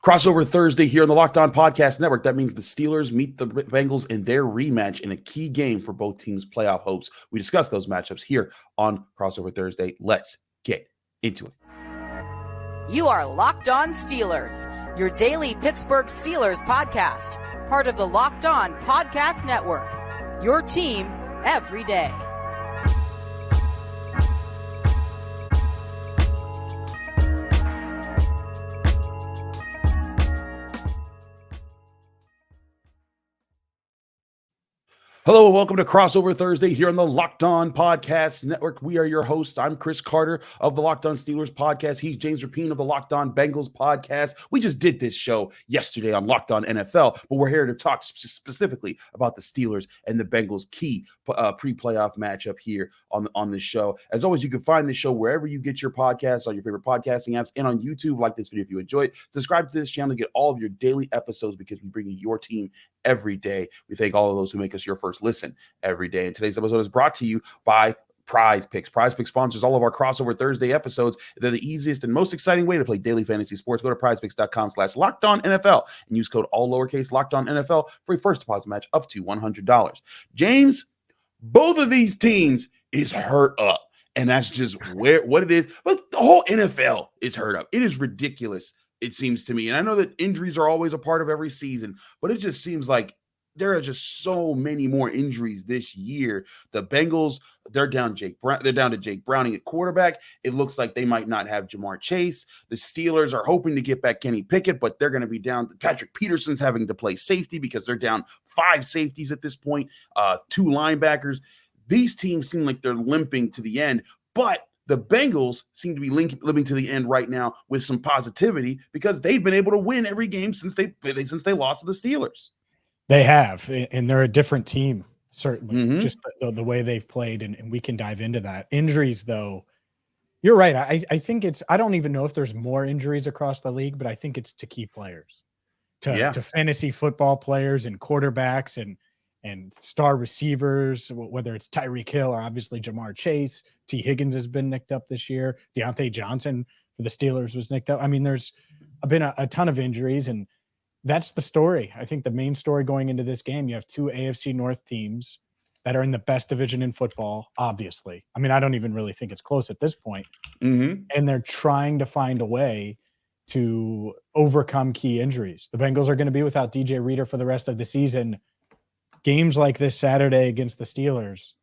Crossover Thursday here on the Locked On Podcast Network. That means the Steelers meet the Bengals in their rematch in a key game for both teams' playoff hopes. We discuss those matchups here on Crossover Thursday. Let's get into it. You are Locked On Steelers, your daily Pittsburgh Steelers podcast, part of the Locked On Podcast Network, your team every day. Hello and welcome to Crossover Thursday here on the Locked On Podcast Network. We are your hosts. I'm Chris Carter of the Locked On Steelers podcast. He's James Rapien of the Locked On Bengals podcast. We just did this show yesterday on Locked On NFL, but we're here to talk specifically about the Steelers and the Bengals key pre-playoff matchup here on this show. As always, you can find this show wherever you get your podcasts, on your favorite podcasting apps, and on YouTube. Like this video if you enjoy it. Subscribe to this channel to get all of your daily episodes because we bring you your team every day. We thank all of those who make us your first listen every day. And today's episode is brought to you by Prize Picks. Prize Picks sponsors all of our Crossover Thursday episodes. They're the easiest and most exciting way to play daily fantasy sports. Go to prizepicks.com/LockedOnNFL and use code all lowercase LockedOnNFL for your first deposit match up to $100. James, both of these teams is hurt up, and that's just what it is. But the whole NFL is hurt up. It is ridiculous, it seems to me. And I know that injuries are always a part of every season, but it just seems like there are just so many more injuries this year. The Bengals, they're down to Jake Browning at quarterback. It looks like they might not have Jamar Chase. The Steelers are hoping to get back Kenny Pickett, but they're going to be down. Patrick Peterson's having to play safety because they're down 5 safeties at this point, 2 linebackers. These teams seem like they're limping to the end, but the Bengals seem to be limping to the end right now with some positivity because they've been able to win every game since they lost to the Steelers. They have, and they're a different team, certainly, just the way they've played, and we can dive into that. Injuries, though, you're right. I think I don't even know if there's more injuries across the league, but I think it's to key players, to fantasy football players and quarterbacks and star receivers, whether it's Tyreek Hill or obviously Jamar Chase. T. Higgins has been nicked up this year. Deontay Johnson for the Steelers was nicked up. I mean, there's been a ton of injuries, and that's the story. I think the main story going into this game, you have 2 AFC North teams that are in the best division in football, obviously. I mean, I don't even really think it's close at this point. And they're trying to find a way to overcome key injuries. The Bengals are going to be without DJ Reader for the rest of the season. Games like this Saturday against the Steelers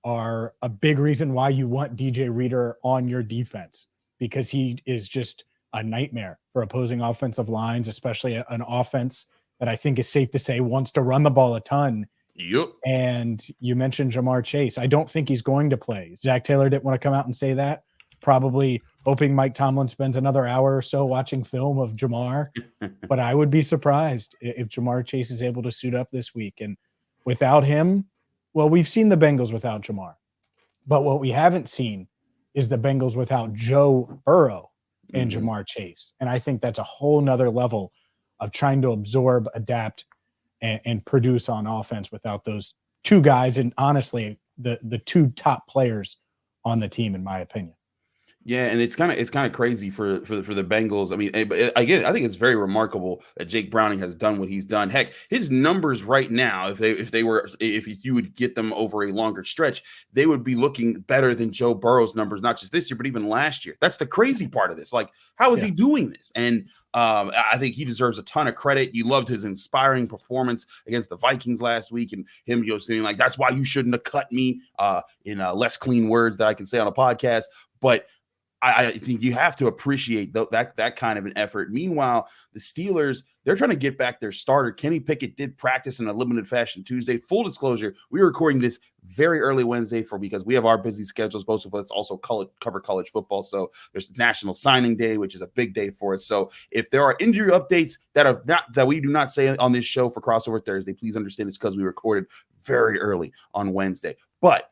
are a big reason why you want DJ Reader on your defense, because he is just a nightmare for opposing offensive lines, especially an offense that I think is safe to say wants to run the ball a ton. Yep. And you mentioned Jamar Chase. I don't think he's going to play. Zach Taylor didn't want to come out and say that, probably hoping Mike Tomlin spends another hour or so watching film of Jamar. But I would be surprised if Jamar Chase is able to suit up this week. And without him, well, we've seen the Bengals without Jamar. But what we haven't seen is the Bengals without Joe Burrow and Jamar Chase. And I think that's a whole nother level of trying to absorb, adapt, and produce on offense without those 2 guys. And honestly, the 2 top players on the team, in my opinion. Yeah, and it's kind of crazy for the Bengals. I mean, again, I think it's very remarkable that Jake Browning has done what he's done. Heck, his numbers right now, if you would get them over a longer stretch, they would be looking better than Joe Burrow's numbers, not just this year, but even last year. That's the crazy part of this. Like, how is he doing this? And I think he deserves a ton of credit. You loved his inspiring performance against the Vikings last week, and him saying like, "That's why you shouldn't have cut me," in less clean words that I can say on a podcast, but I think you have to appreciate that kind of an effort. Meanwhile, the Steelers, they're trying to get back their starter. Kenny Pickett did practice in a limited fashion Tuesday. Full disclosure, we were recording this very early Wednesday because we have our busy schedules. Most of us also cover college football. So there's National Signing Day, which is a big day for us. So if there are injury updates that we do not say on this show for Crossover Thursday, please understand it's because we recorded very early on Wednesday. But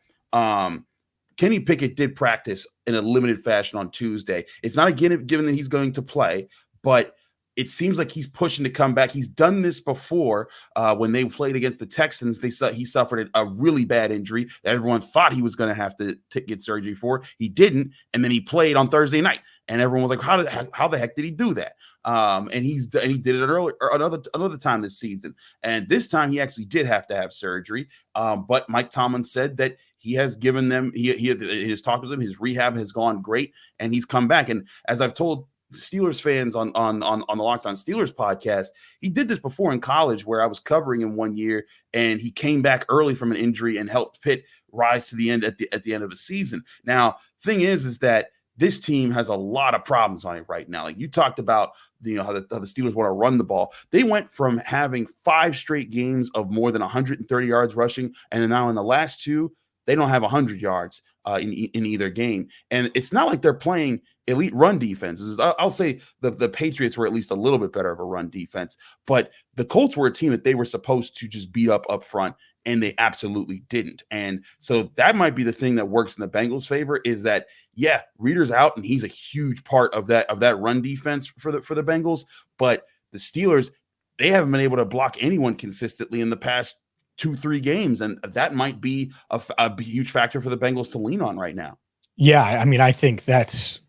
Kenny Pickett did practice in a limited fashion on Tuesday. It's not a given that he's going to play, but it seems like he's pushing to come back. He's done this before when they played against the Texans. He suffered a really bad injury that everyone thought he was going to have to get surgery for. He didn't, and then he played on Thursday night. And everyone was like, how the heck did he do that? And he did it earlier, or another time this season. And this time he actually did have to have surgery. But Mike Tomlin said that he has given them, he has talked with them, his rehab has gone great, and he's come back. And as I've told Steelers fans on the Locked On Steelers podcast, he did this before in college where I was covering him one year, and he came back early from an injury and helped Pitt rise to the end at the end of the season. Now, thing is that this team has a lot of problems on it right now. Like you talked about, how the Steelers want to run the ball. They went from having 5 straight games of more than 130 yards rushing, and now in the last 2, they don't have 100 yards in either game. And it's not like they're playing elite run defenses. I'll say the Patriots were at least a little bit better of a run defense, but the Colts were a team that they were supposed to just beat up front, and they absolutely didn't. And so that might be the thing that works in the Bengals' favor is that, yeah, Reader's out, and he's a huge part of that run defense for the Bengals. But the Steelers, they haven't been able to block anyone consistently in the past 2-3 games, and that might be a huge factor for the Bengals to lean on right now. Yeah, I mean, I think that's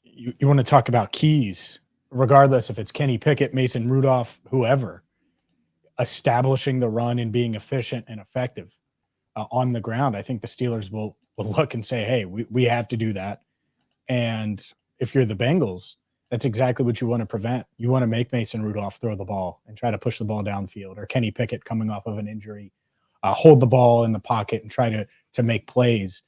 you want to talk about keys, regardless if it's Kenny Pickett, Mason Rudolph, whoever, establishing the run and being efficient and effective on the ground. I think the Steelers will look and say, hey, we have to do that. And if you're the Bengals, that's exactly what you want to prevent. You want to make Mason Rudolph throw the ball and try to push the ball downfield, or Kenny Pickett coming off of an injury, hold the ball in the pocket and try to make plays.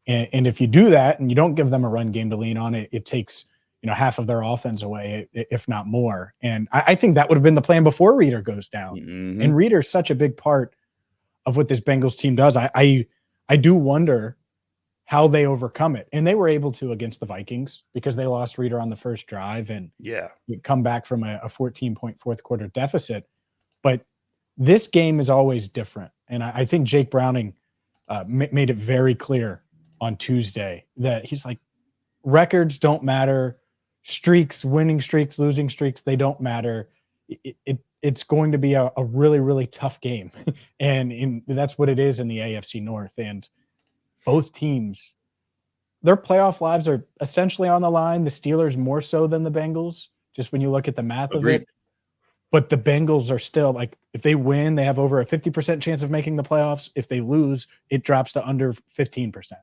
And if you do that and you don't give them a run game to lean on, it takes half of their offense away, if not more. And I think that would have been the plan before Reader goes down. Mm-hmm. And Reader's such a big part of what this Bengals team does. I do wonder how they overcome it. And they were able to against the Vikings because they lost Reader on the first drive and come back from a 14-point fourth quarter deficit. But this game is always different. And I think Jake Browning made it very clear on Tuesday that he's like, records don't matter. Streaks, winning streaks, losing streaks, they don't matter. It's going to be a really, really tough game. And that's what it is in the AFC North. And both teams, their playoff lives are essentially on the line. The Steelers more so than the Bengals, just when you look at the math of it. But the Bengals are still, like, if they win, they have over a 50% chance of making the playoffs. If they lose, it drops to under 15%.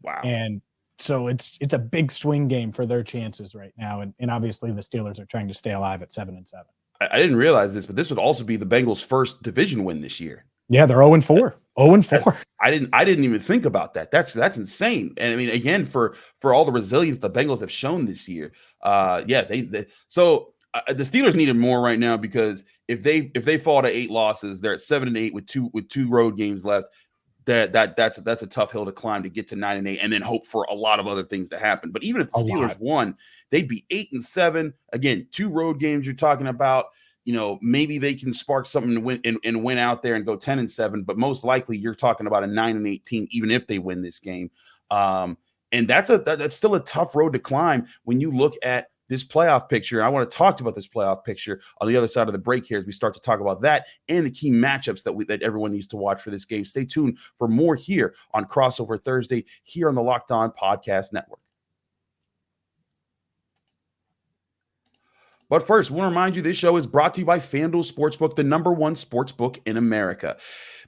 Wow. And so it's a big swing game for their chances right now. And obviously the Steelers are trying to stay alive at 7-7. I didn't realize this, but this would also be the Bengals' first division win this year. Yeah, they're 0-4. 0-4. I didn't even think about that. That's insane. And I mean, again, for all the resilience the Bengals have shown this year, so the Steelers needed more right now, because if they fall to 8 losses, they're at 7-8 with two road games left. That's a tough hill to climb to get to 9-8, and then hope for a lot of other things to happen. But even if the Steelers won, they'd be 8-7. Again, 2 road games you're talking about. Maybe they can spark something to win and win out there and go 10-7. But most likely you're talking about a 9-8 team, even if they win this game. And that's still a tough road to climb when you look at this playoff picture. I want to talk about this playoff picture on the other side of the break here as we start to talk about that and the key matchups that everyone needs to watch for this game. Stay tuned for more here on Crossover Thursday here on the Locked On Podcast Network. But first, I want to remind you this show is brought to you by FanDuel Sportsbook, the #1 sportsbook in America.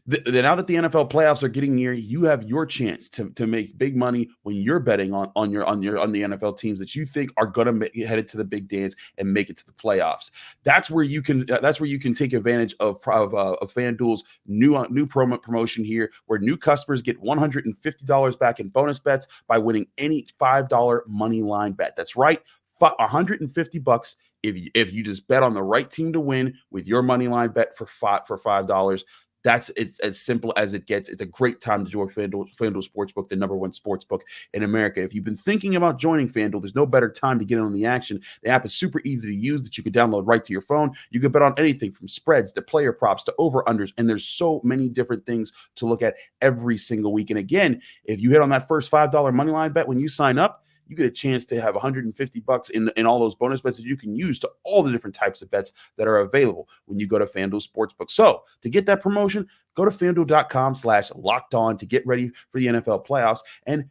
Now that the NFL playoffs are getting near, you have your chance to make big money when you're betting on the NFL teams that you think are going to head to the big dance and make it to the playoffs. That's where you can take advantage of FanDuel's new promotion here, where new customers get $150 back in bonus bets by winning any $5 money line bet. That's right, $150 if you just bet on the right team to win with your money line bet for $5. It's as simple as it gets. It's a great time to join FanDuel Sportsbook, the #1 sportsbook in America. If you've been thinking about joining FanDuel, there's no better time to get in on the action. The app is super easy to use that you can download right to your phone. You can bet on anything from spreads to player props to over-unders, and there's so many different things to look at every single week. And again, if you hit on that first $5 money line bet when you sign up, you get a chance to have $150 in all those bonus bets that you can use to all the different types of bets that are available when you go to FanDuel Sportsbook. So to get that promotion, go to FanDuel.com/lockedon to get ready for the NFL playoffs and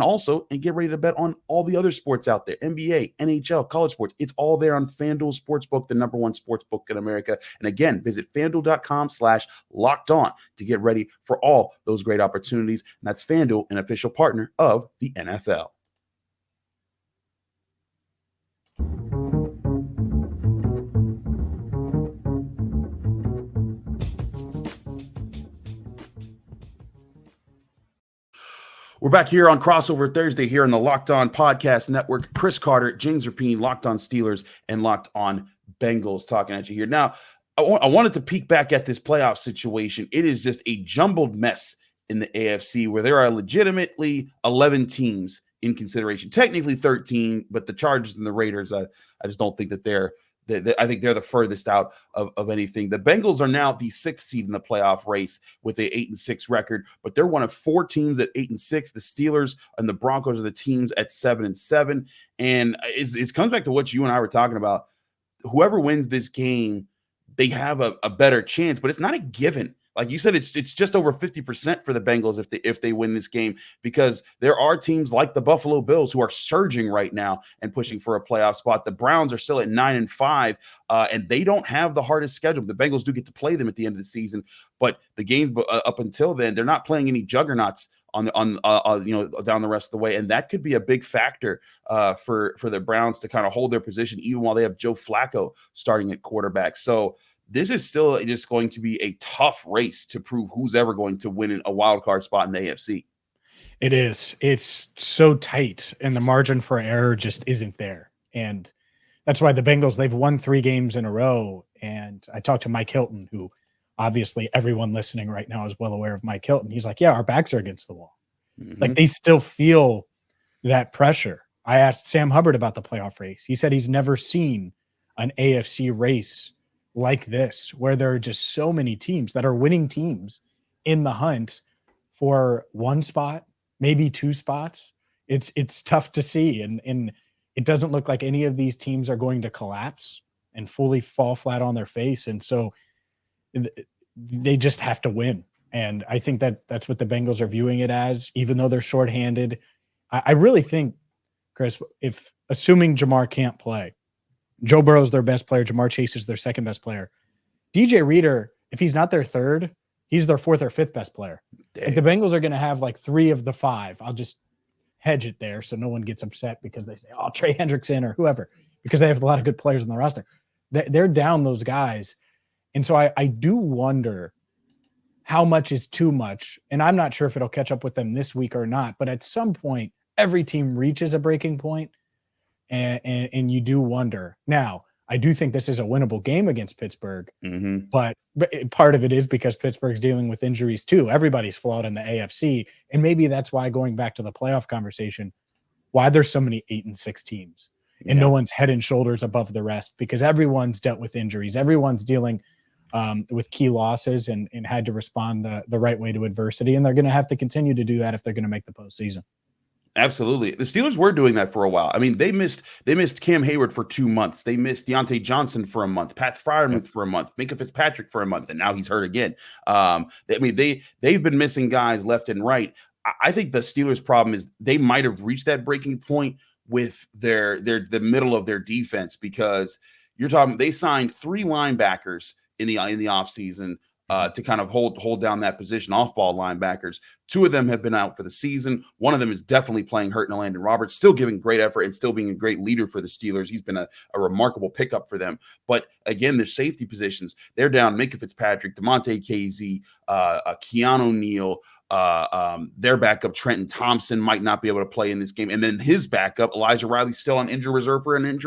also get ready to bet on all the other sports out there, NBA, NHL, college sports. It's all there on FanDuel Sportsbook, the #1 sportsbook in America. And again, visit FanDuel.com/lockedon to get ready for all those great opportunities. And that's FanDuel, an official partner of the NFL. We're back here on Crossover Thursday here on the Locked On Podcast Network. Chris Carter, James Rapien, Locked On Steelers, and Locked On Bengals talking at you here. Now, I wanted to peek back at this playoff situation. It is just a jumbled mess in the AFC where there are legitimately 11 teams in consideration. Technically 13, but the Chargers and the Raiders, I just don't think that I think they're the furthest out of anything. The Bengals are now the 6th seed in the playoff race with a 8-6 record, but they're one of 4 teams at 8-6. The Steelers and the Broncos are the teams at 7-7. And it comes back to what you and I were talking about. Whoever wins this game, they have a better chance, but it's not a given. Like you said, it's just over 50% for the Bengals if they win this game, because there are teams like the Buffalo Bills who are surging right now and pushing for a playoff spot. The Browns are still at 9-5, and they don't have the hardest schedule. The Bengals do get to play them at the end of the season, but the games up until then, they're not playing any juggernauts on down the rest of the way, and that could be a big factor for the Browns to kind of hold their position even while they have Joe Flacco starting at quarterback. So this is still just going to be a tough race to prove who's ever going to win a wild card spot in the AFC. It is. It's so tight, and the margin for error just isn't there. And that's why the Bengals, they've won 3 games in a row. And I talked to Mike Hilton, who obviously everyone listening right now is well aware of Mike Hilton. He's like, yeah, our backs are against the wall. Mm-hmm. Like, they still feel that pressure. I asked Sam Hubbard about the playoff race. He said he's never seen an AFC race like this, where there are just so many teams that are winning teams in the hunt for 1 spot, maybe 2 spots. It's tough to see. And it doesn't look like any of these teams are going to collapse and fully fall flat on their face. And so they just have to win. And I think that's what the Bengals are viewing it as, even though they're shorthanded. I really think, Chris, if assuming Jamar can't play, Joe Burrow's their best player, Jamar Chase is their second best player, DJ Reader, if he's not their third, he's their 4th or 5th best player. Like, the Bengals are going to have like 3 of the 5. I'll just hedge it there so no one gets upset because they say, oh, Trey Hendrickson or whoever, because they have a lot of good players on the roster. They're down those guys. And so I do wonder how much is too much. And I'm not sure if it'll catch up with them this week or not. But at some point, every team reaches a breaking point. And you do wonder. Now, I do think this is a winnable game against Pittsburgh, mm-hmm. but part of it is because Pittsburgh's dealing with injuries too. Everybody's flawed in the AFC, and maybe that's why, going back to the playoff conversation, why there's so many 8-6 teams and no one's head and shoulders above the rest, because everyone's dealt with injuries. Everyone's dealing with key losses and had to respond the right way to adversity, and they're going to have to continue to do that if they're going to make the postseason. Absolutely. The Steelers were doing that for a while. I mean, they missed Cam Hayward for 2 months. They missed Deontay Johnson for a month, Pat Freiermuth for a month, Minka Fitzpatrick for a month, and now he's hurt again. They've been missing guys left and right. I think the Steelers' problem is they might have reached that breaking point with the middle of their defense, because you're talking, they signed 3 linebackers in the offseason to kind of hold down that position, off-ball linebackers. 2 of them have been out for the season. One of them is definitely playing hurt in Landon Roberts, still giving great effort and still being a great leader for the Steelers. He's been a remarkable pickup for them. But again, their safety positions, they're down Minka Fitzpatrick, DeMonte Casey, Keanu Neal, their backup, Trenton Thompson, might not be able to play in this game. And then his backup, Elijah Riley, still on injury reserve for an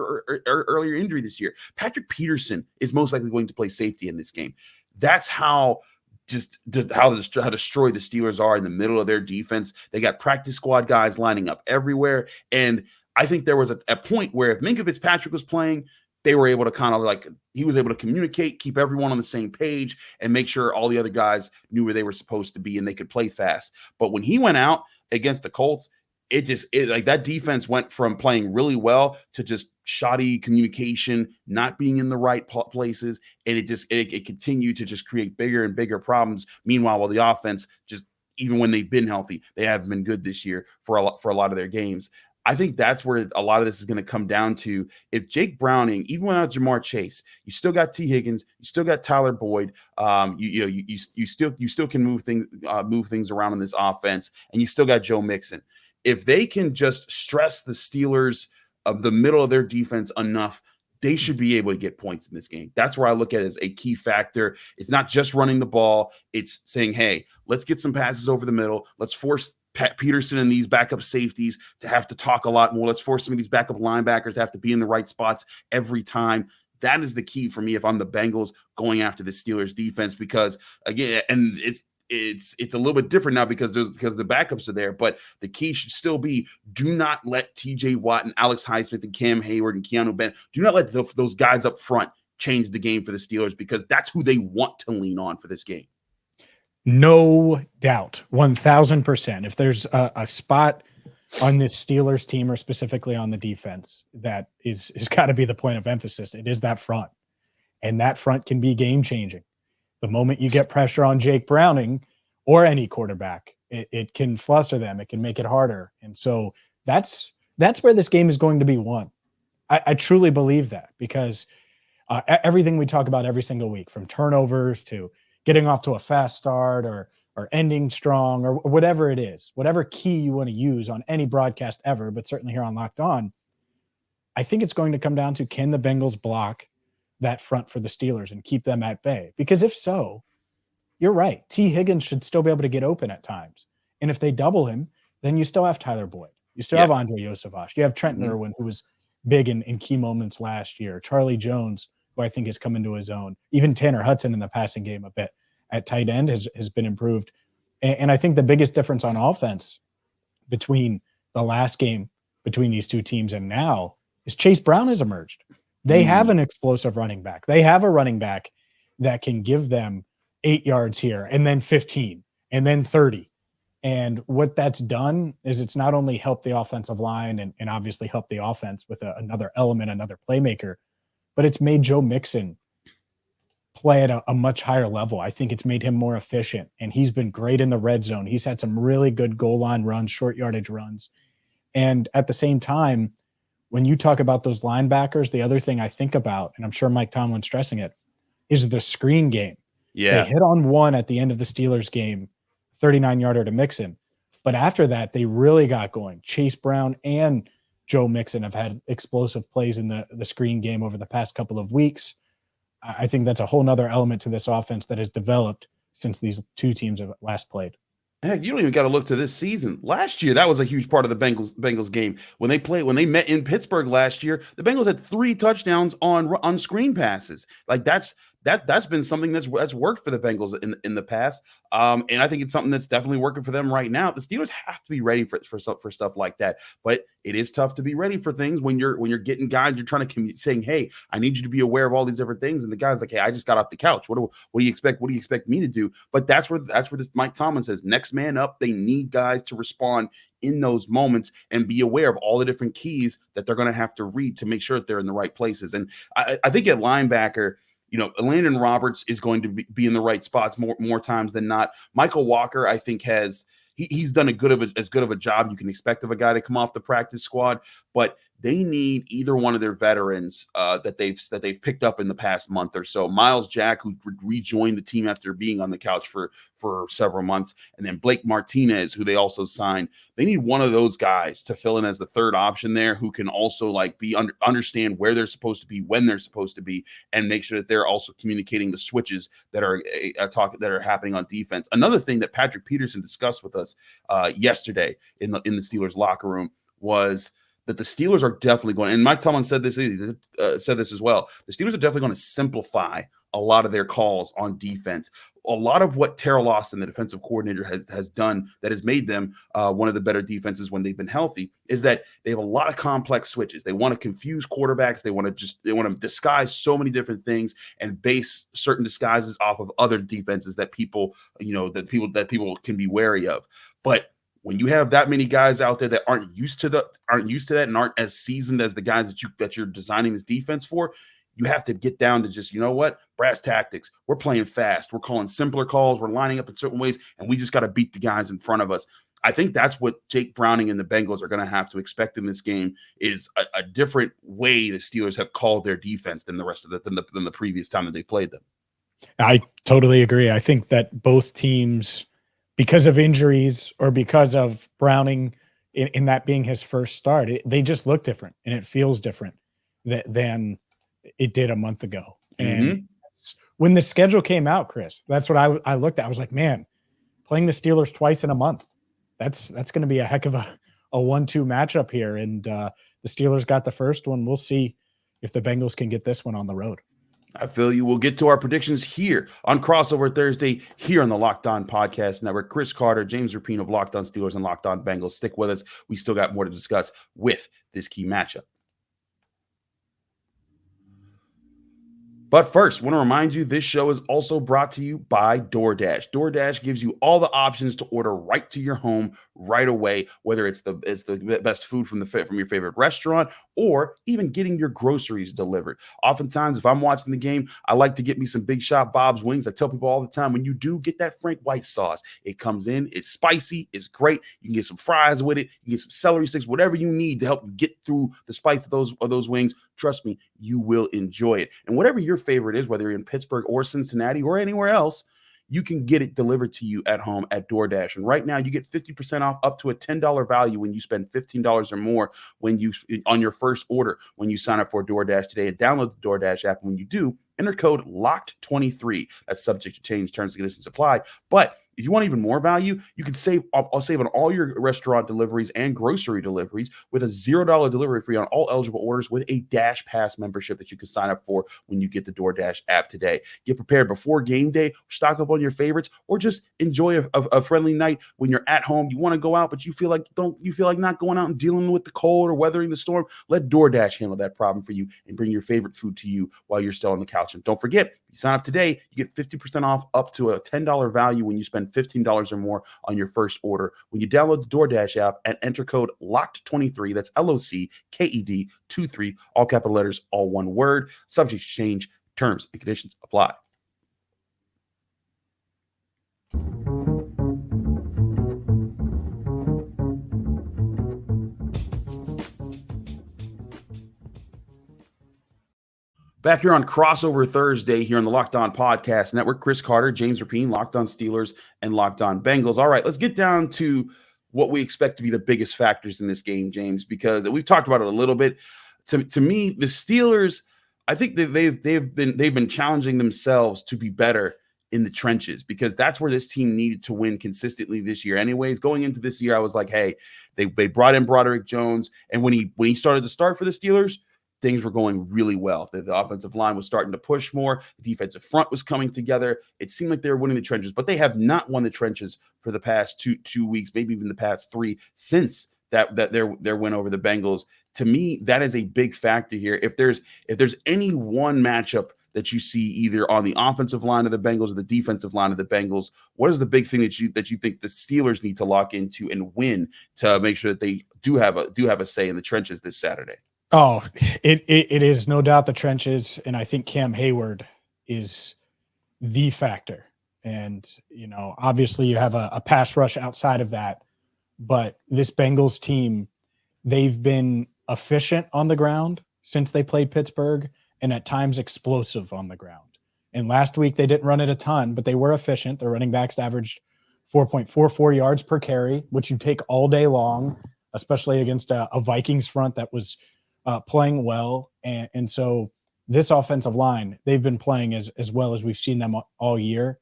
earlier injury this year. Patrick Peterson is most likely going to play safety in this game. That's how destroyed the Steelers are in the middle of their defense. They got practice squad guys lining up everywhere. And I think there was a point where if Minka Fitzpatrick was playing, they were able to he was able to communicate, keep everyone on the same page, and make sure all the other guys knew where they were supposed to be and they could play fast. But when he went out against the Colts, like that defense went from playing really well to just shoddy communication, not being in the right places, and it continued to just create bigger and bigger problems. Meanwhile, while the offense just, even when they've been healthy, they haven't been good this year for a lot of their games. I think that's where a lot of this is going to come down to. If Jake Browning, even without Jamar Chase, you still got T. Higgins, you still got Tyler Boyd. You still can move things around in this offense, and you still got Joe Mixon. If they can just stress the Steelers of the middle of their defense enough, they should be able to get points in this game. That's where I look at it as a key factor. It's not just running the ball. It's saying, hey, let's get some passes over the middle. Let's force Pat Peterson and these backup safeties to have to talk a lot more. Let's force some of these backup linebackers to have to be in the right spots every time. That is the key for me if I'm the Bengals going after the Steelers defense, because again, and it's a little bit different now because the backups are there, but the key should still be, do not let TJ Watt and Alex Highsmith and Cam Hayward and Keanu Bennett, do not let those guys up front change the game for the Steelers, because that's who they want to lean on for this game. No doubt, 1,000%. If there's a spot on this Steelers team, or specifically on the defense, that is got to be the point of emphasis, it is that front. And that front can be game-changing. The moment you get pressure on Jake Browning or any quarterback, it can fluster them. It can make it harder. And so that's where this game is going to be won. I truly believe that, because everything we talk about every single week, from turnovers to getting off to a fast start or ending strong, or whatever it is, whatever key you want to use on any broadcast ever, but certainly here on Locked On, I think it's going to come down to, can the Bengals block that front for the Steelers and keep them at bay? Because if so, you're right. T. Higgins should still be able to get open at times. And if they double him, then you still have Tyler Boyd. You still have Andre Yosevach. You have Trent Irwin, who was big in key moments last year. Charlie Jones, who I think has come into his own. Even Tanner Hudson in the passing game a bit at tight end has been improved. And I think the biggest difference on offense between the last game between these two teams and now is Chase Brown has emerged. They have an explosive running back. They have a running back that can give them 8 yards here and then 15 and then 30. And what that's done is it's not only helped the offensive line and obviously helped the offense with another element, another playmaker, but it's made Joe Mixon play at a much higher level. I think it's made him more efficient, and he's been great in the red zone. He's had some really good goal line runs, short yardage runs. And at the same time, when you talk about those linebackers, the other thing I think about, and I'm sure Mike Tomlin's stressing it, is the screen game. Yeah. They hit on one at the end of the Steelers game, 39-yarder to Mixon. But after that, they really got going. Chase Brown and Joe Mixon have had explosive plays in the screen game over the past couple of weeks. I think that's a whole nother element to this offense that has developed since these two teams have last played. Heck, you don't even got to look to this season. Last year, that was a huge part of the Bengals game. When they met in Pittsburgh last year, the Bengals had 3 touchdowns on screen passes. Like that's been something that's worked for the Bengals in the past. And I think it's something that's definitely working for them right now. The Steelers have to be ready for stuff like that. But it is tough to be ready for things when you're getting guys, you're trying to saying, hey, I need you to be aware of all these different things. And the guy's like, hey, I just got off the couch. What do you expect? What do you expect me to do? But that's where this Mike Tomlin says, next man up. They need guys to respond in those moments and be aware of all the different keys that they're going to have to read to make sure that they're in the right places. And I think at linebacker, Landon Roberts is going to be in the right spots more times than not. Michael Walker, I think, he's done as good of a job you can expect of a guy to come off the practice squad, but they need either one of their veterans that they've picked up in the past month or so. Miles Jack, who rejoined the team after being on the couch for several months, and then Blake Martinez, who they also signed. They need one of those guys to fill in as the third option there, who can also understand where they're supposed to be, when they're supposed to be, and make sure that they're also communicating the switches that are happening on defense. Another thing that Patrick Peterson discussed with us yesterday in the Steelers locker room was that the Steelers are definitely going, and Mike Tomlin said this as well. The Steelers are definitely going to simplify a lot of their calls on defense. A lot of what Terrell Austin, the defensive coordinator, has done that has made them one of the better defenses when they've been healthy is that they have a lot of complex switches. They want to confuse quarterbacks. They want to disguise so many different things and base certain disguises off of other defenses that people can be wary of. But when you have that many guys out there that aren't used to that and aren't as seasoned as the guys that you're designing this defense for, you have to get down to just, you know what, brass tactics. We're playing fast. We're calling simpler calls. We're lining up in certain ways, and we just got to beat the guys in front of us. I think that's what Jake Browning and the Bengals are going to have to expect in this game, is a different way the Steelers have called their defense than the rest of than the previous time that they played them. I totally agree. I think that both teams, because of injuries or because of Browning in that being his first start, they just look different, and it feels different than it did a month ago. And when the schedule came out, Chris, that's what I looked at. I was like, man, playing the Steelers twice in a month, that's going to be a heck of a 1-2 matchup here. And the Steelers got the first one. We'll see if the Bengals can get this one on the road. I feel you. We'll get to our predictions here on Crossover Thursday here on the Locked On Podcast Network. Chris Carter, James Rapien of Locked On Steelers and Locked On Bengals. Stick with us. We still got more to discuss with this key matchup. But first, I want to remind you, this show is also brought to you by DoorDash. DoorDash gives you all the options to order right to your home right away, whether it's the best food from your favorite restaurant or even getting your groceries delivered. Oftentimes, if I'm watching the game, I like to get me some Big Shot Bob's wings. I tell people all the time, when you do get that Frank White sauce, it comes in, it's spicy, it's great. You can get some fries with it, you can get some celery sticks, whatever you need to help you get through the spice of those wings. Trust me, you will enjoy it. And whatever your favorite is, whether you're in Pittsburgh or Cincinnati or anywhere else, you can get it delivered to you at home at DoorDash. And right now, you get 50% off up to a $10 value when you spend $15 or more on your first order when you sign up for DoorDash today. And download the DoorDash app. When you do, enter code LOCKED23. That's subject to change, terms and conditions apply. But if you want even more value, you can save. I'll save on all your restaurant deliveries and grocery deliveries with a $0 delivery fee on all eligible orders with a Dash Pass membership that you can sign up for when you get the DoorDash app today. Get prepared before game day, stock up on your favorites, or just enjoy a friendly night when you're at home. You want to go out, but you feel like not going out and dealing with the cold or weathering the storm. Let DoorDash handle that problem for you and bring your favorite food to you while you're still on the couch. And don't forget, you sign up today, you get 50% off up to a $10 value when you spend $15 or more on your first order. When you download the DoorDash app and enter code LOCKED23, that's LOCKED23, all capital letters, all one word. Subject to change, terms and conditions apply. Back here on Crossover Thursday here on the Locked On Podcast Network, Chris Carter, James Rapien, Locked On Steelers, and Locked On Bengals. All right, let's get down to what we expect to be the biggest factors in this game, James, because we've talked about it a little bit. To me, the Steelers, I think that they've been challenging themselves to be better in the trenches, because that's where this team needed to win consistently this year. Anyways, going into this year, I was like, hey, they brought in Broderick Jones, and when he started to start for the Steelers, things were going really well. The offensive line was starting to push more. The defensive front was coming together. It seemed like they were winning the trenches, but they have not won the trenches for the past two weeks, maybe even the past 3 since their win over the Bengals. To me, that is a big factor here. If there's any one matchup that you see either on the offensive line of the Bengals or the defensive line of the Bengals, what is the big thing that you think the Steelers need to lock into and win to make sure that they do have a say in the trenches this Saturday? Oh, it is no doubt the trenches, and I think Cam Hayward is the factor. And, obviously you have a pass rush outside of that, but this Bengals team, they've been efficient on the ground since they played Pittsburgh, and at times explosive on the ground. And last week they didn't run it a ton, but they were efficient. Their running backs averaged 4.44 yards per carry, which you take all day long, especially against a Vikings front that was playing well. And so this offensive line, they've been playing as well as we've seen them all year.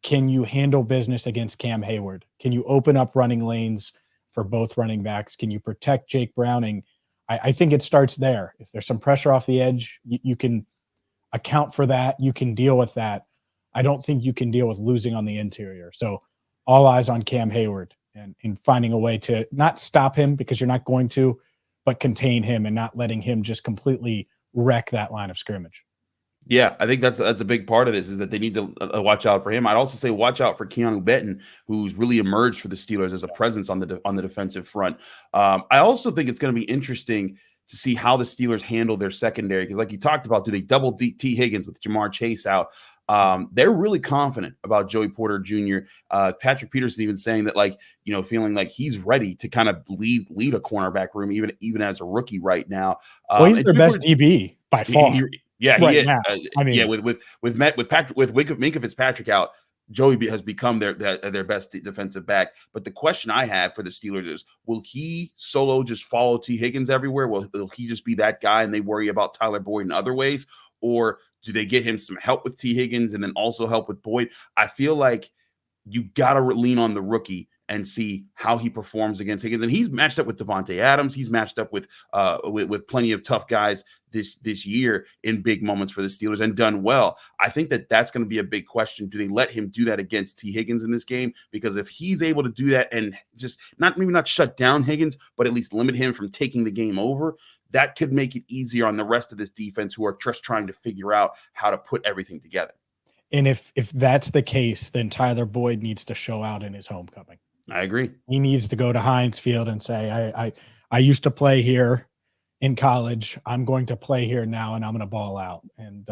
Can you handle business against Cam Hayward? Can you open up running lanes for both running backs? Can you protect Jake Browning? I think it starts there. If there's some pressure off the edge, you can account for that. You can deal with that. I don't think you can deal with losing on the interior. So all eyes on Cam Hayward and finding a way to not stop him, because you're not going to, but contain him and not letting him just completely wreck that line of scrimmage. Yeah, I think that's a big part of this is that they need to watch out for him. I'd also say watch out for Keanu Benton, who's really emerged for the Steelers as a presence on the defensive front. I also think it's going to be interesting to see how the Steelers handle their secondary because, like you talked about, do they double T. Higgins with Jamar Chase out? They're really confident about Joey Porter Jr. Patrick Peterson even saying that, like, feeling like he's ready to kind of lead a cornerback room, even as a rookie right now. Well, he's their best DB by far. Yeah, right he now. I mean, yeah, with Minkah Fitzpatrick out, Joey has become their best defensive back. But the question I have for the Steelers is, will he solo just follow T. Higgins everywhere? Will he just be that guy and they worry about Tyler Boyd in other ways? Or do they get him some help with T. Higgins and then also help with Boyd? I feel like you got to lean on the rookie and see how he performs against Higgins. And he's matched up with Devontae Adams. He's matched up with plenty of tough guys this year in big moments for the Steelers and done well. I think that's going to be a big question. Do they let him do that against T. Higgins in this game? Because if he's able to do that and just maybe not shut down Higgins, but at least limit him from taking the game over, that could make it easier on the rest of this defense who are just trying to figure out how to put everything together. And if that's the case, then Tyler Boyd needs to show out in his homecoming. I agree. He needs to go to Heinz Field and say, I used to play here in college. I'm going to play here now, and I'm going to ball out. And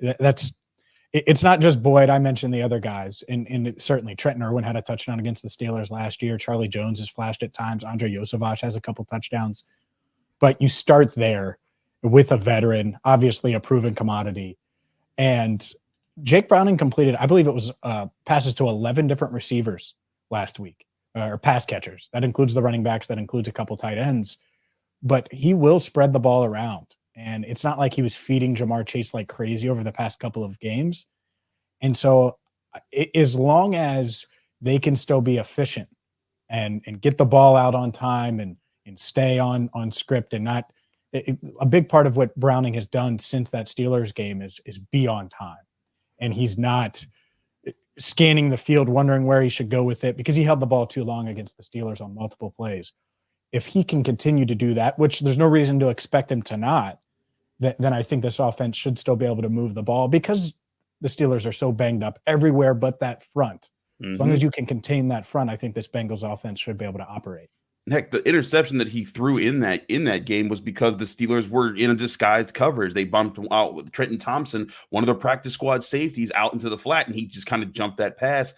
it's not just Boyd. I mentioned the other guys. And certainly Trenton Irwin had a touchdown against the Steelers last year. Charlie Jones has flashed at times. Andre Yosevich has a couple touchdowns. But you start there with a veteran, obviously a proven commodity. And Jake Browning completed, I believe it was passes to 11 different receivers last week. Or pass catchers. That includes the running backs. That includes a couple tight ends. But he will spread the ball around. And it's not like he was feeding Jamar Chase like crazy over the past couple of games. And so as long as they can still be efficient and get the ball out on time and stay on script and not – a big part of what Browning has done since that Steelers game is be on time. And he's not – scanning the field, wondering where he should go with it because he held the ball too long against the Steelers on multiple plays. If he can continue to do that, which there's no reason to expect him to not, then I think this offense should still be able to move the ball because the Steelers are so banged up everywhere but that front. Mm-hmm. As long as you can contain that front, I think this Bengals offense should be able to operate. Heck, the interception that he threw in that game was because the Steelers were in a disguised coverage. They bumped out with Trenton Thompson, one of their practice squad safeties, out into the flat, and he just kind of jumped that pass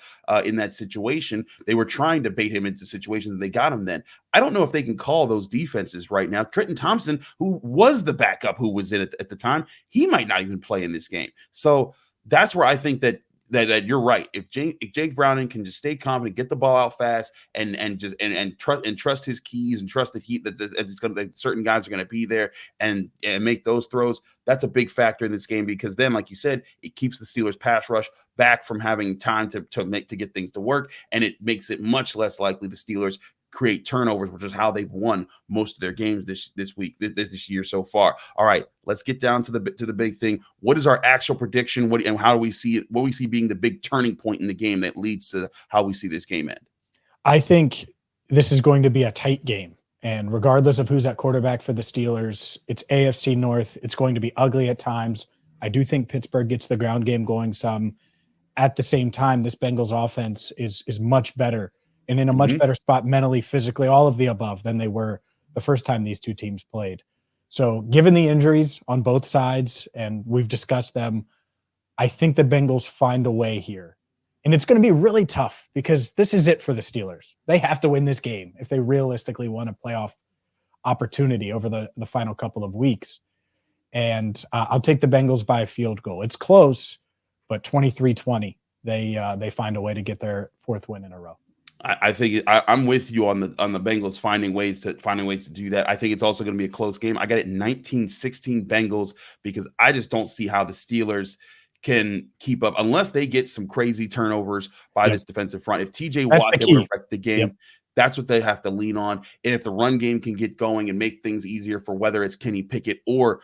in that situation. They were trying to bait him into situations, and they got him then. I don't know if they can call those defenses right now. Trenton Thompson, who was the backup who was in it at the time, he might not even play in this game. So that's where I think that you're right. If Jake Browning can just stay confident, get the ball out fast, and trust his keys and trust that it's going to certain guys are going to be there and make those throws. That's a big factor in this game because then, like you said, it keeps the Steelers pass rush back from having time to get things to work, and it makes it much less likely the Steelers create turnovers, which is how they've won most of their games this year so far. All right, let's get down to the big thing. What is our actual prediction? And how do we see it? What we see being the big turning point in the game that leads to how we see this game end? I think this is going to be a tight game, and regardless of who's at quarterback for the Steelers, it's AFC North. It's going to be ugly at times. I do think Pittsburgh gets the ground game going some. At the same time, this Bengals offense is much better and in a much better spot mentally, physically, all of the above than they were the first time these two teams played. So given the injuries on both sides, and we've discussed them, I think the Bengals find a way here. And it's going to be really tough because this is it for the Steelers. They have to win this game if they realistically want a playoff opportunity over the final couple of weeks. And I'll take the Bengals by a field goal. It's close, but 23-20. They find a way to get their fourth win in a row. I think I'm with you on the Bengals finding ways to do that. I think it's also going to be a close game. I got it 19-16 Bengals because I just don't see how the Steelers can keep up unless they get some crazy turnovers by this defensive front. If TJ Watt able to wreck the game, that's what they have to lean on. And if the run game can get going and make things easier for whether it's Kenny Pickett or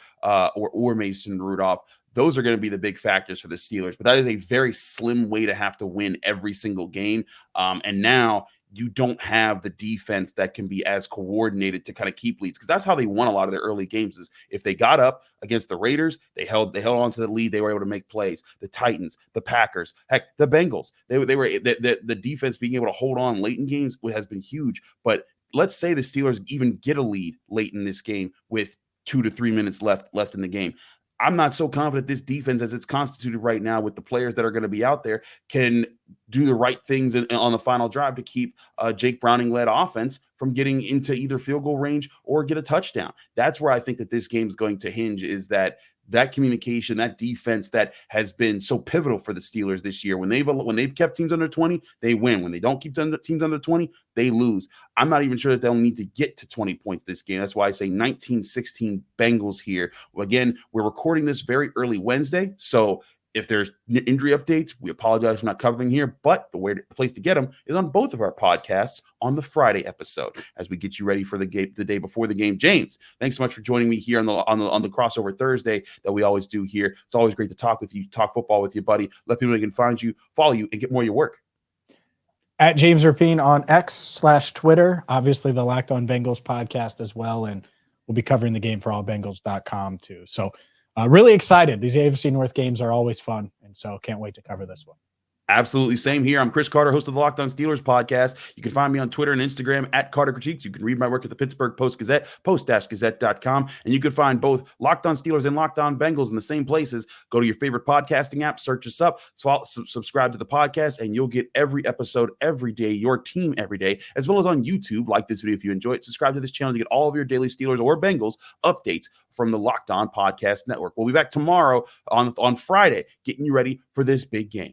Mason Rudolph, those are going to be the big factors for the Steelers. But that is a very slim way to have to win every single game. And now you don't have the defense that can be as coordinated to kind of keep leads, because that's how they won a lot of their early games. Is if they got up against the Raiders, they held on to the lead, they were able to make plays. The Titans, the Packers, heck, the Bengals, they were the defense being able to hold on late in games has been huge. But let's say the Steelers even get a lead late in this game with 2 to 3 minutes left in the game. I'm not so confident this defense, as it's constituted right now with the players that are going to be out there, can do the right things on the final drive to keep Jake Browning-led offense from getting into either field goal range or get a touchdown. That's where I think that this game is going to hinge, is that communication, that defense that has been so pivotal for the Steelers this year. When they've kept teams under 20, they win. When they don't keep teams under 20, they lose. I'm not even sure that they'll need to get to 20 points this game. That's why I say 19-16 Bengals here. Again, we're recording this very early Wednesday, so if there's injury updates, we apologize for not covering here, but the place to get them is on both of our podcasts on the Friday episode as we get you ready for the day before the game. James, thanks so much for joining me here on the crossover Thursday that we always do here. It's always great to talk with you, talk football with you, buddy. Let people know they can find you, follow you, and get more of your work. At James Rapien on X/Twitter, obviously the Locked On Bengals podcast as well, and we'll be covering the game for allbengals.com too. So really excited. These AFC North games are always fun, and so can't wait to cover this one. Absolutely. Same here. I'm Chris Carter, host of the Locked On Steelers podcast. You can find me on Twitter and Instagram at Carter Critiques. You can read my work at the Pittsburgh Post-Gazette, post-gazette.com. And you can find both Locked On Steelers and Locked On Bengals in the same places. Go to your favorite podcasting app, search us up, subscribe to the podcast, and you'll get every episode every day, your team every day, as well as on YouTube. Like this video if you enjoy it. Subscribe to this channel to get all of your daily Steelers or Bengals updates from the Locked On Podcast Network. We'll be back tomorrow on Friday, getting you ready for this big game.